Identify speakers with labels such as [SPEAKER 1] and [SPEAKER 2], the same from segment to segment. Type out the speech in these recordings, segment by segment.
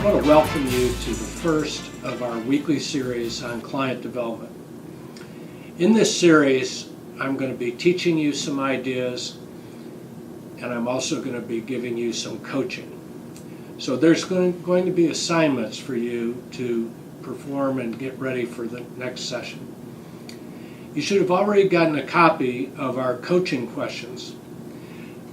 [SPEAKER 1] I want to welcome you to the first of our weekly series on client development. In this series, I'm going to be teaching you some ideas, and I'm also going to be giving you some coaching. So there's going to be assignments for you to perform and get ready for the next session. You should have already gotten a copy of our coaching questions.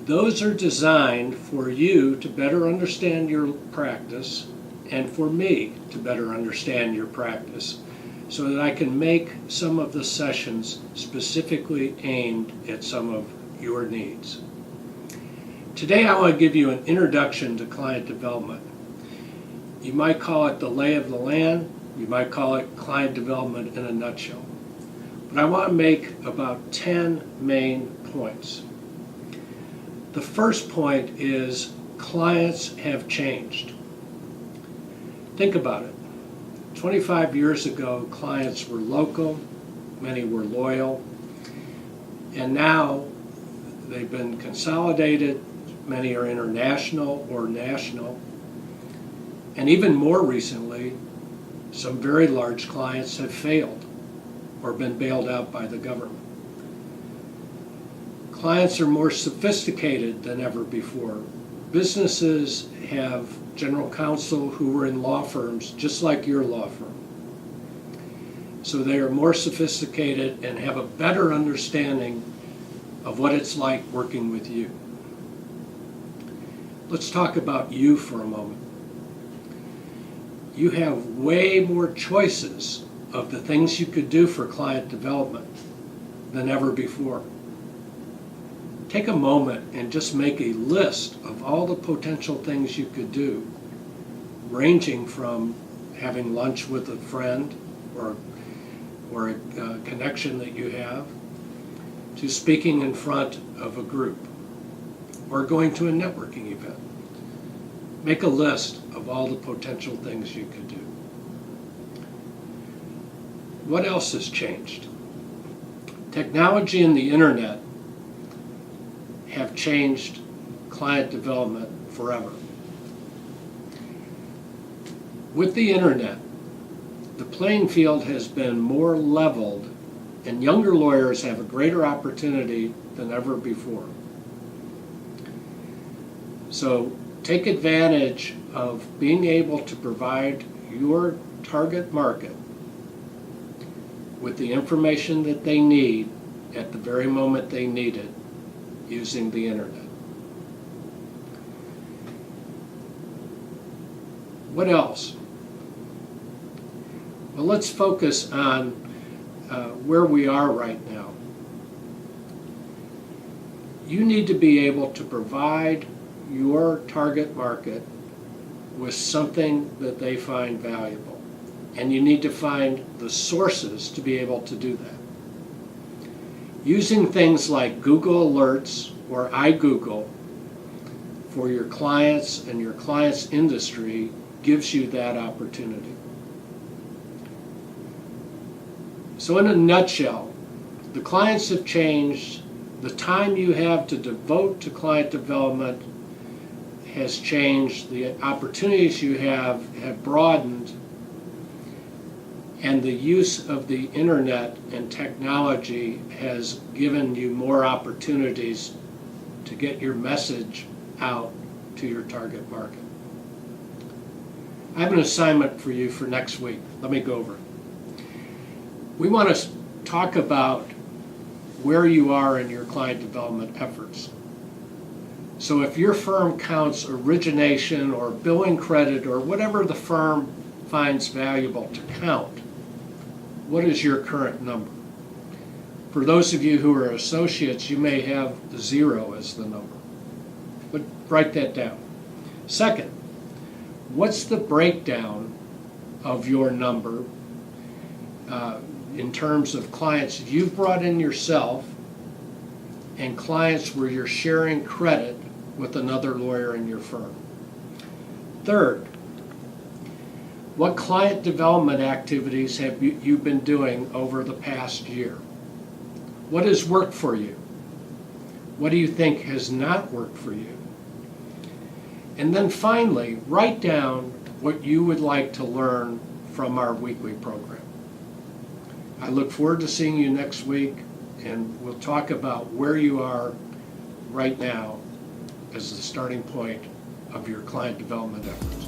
[SPEAKER 1] Those are designed for you to better understand your practice and for me to better understand your practice so that I can make some of the sessions specifically aimed at some of your needs. Today I want to give you an introduction to client development. You might call it the lay of the land, you might call it client development in a nutshell. But I want to make about 10 main points. The first point is clients have changed. Think about it. 25 years ago, clients were local, many were loyal, and now they've been consolidated, many are international or national, and even more recently, some very large clients have failed or been bailed out by the government. Clients are more sophisticated than ever before. Businesses have general counsel who were in law firms just like your law firm. So they are more sophisticated and have a better understanding of what it's like working with you. Let's talk about you for a moment. You have way more choices of the things you could do for client development than ever before. Take a moment and just make a list of all the potential things you could do, ranging from having lunch with a friend or a connection that you have, to speaking in front of a group, or going to a networking event. Make a list of all the potential things you could do. What else has changed? Technology and the internet have changed client development forever. With the internet, the playing field has been more leveled and younger lawyers have a greater opportunity than ever before. So take advantage of being able to provide your target market with the information that they need at the very moment they need it using the internet. What else? Well, let's focus on where we are right now. You need to be able to provide your target market with something that they find valuable. And you need to find the sources to be able to do that. Using things like Google Alerts or iGoogle for your clients and your clients' industry gives you that opportunity. So in a nutshell, the clients have changed. The time you have to devote to client development has changed. The opportunities you have broadened. And the use of the internet and technology has given you more opportunities to get your message out to your target market. I have an assignment for you for next week. Let me go over it. We want to talk about where you are in your client development efforts. So if your firm counts origination or billing credit or whatever the firm finds valuable to count, what is your current number? For those of you who are associates, you may have 0 as the number. But write that down. Second, what's the breakdown of your number in terms of clients you've brought in yourself and clients where you're sharing credit with another lawyer in your firm? Third, what client development activities have you been doing over the past year? What has worked for you? What do you think has not worked for you? And then finally, write down what you would like to learn from our weekly program. I look forward to seeing you next week, and we'll talk about where you are right now as the starting point of your client development efforts.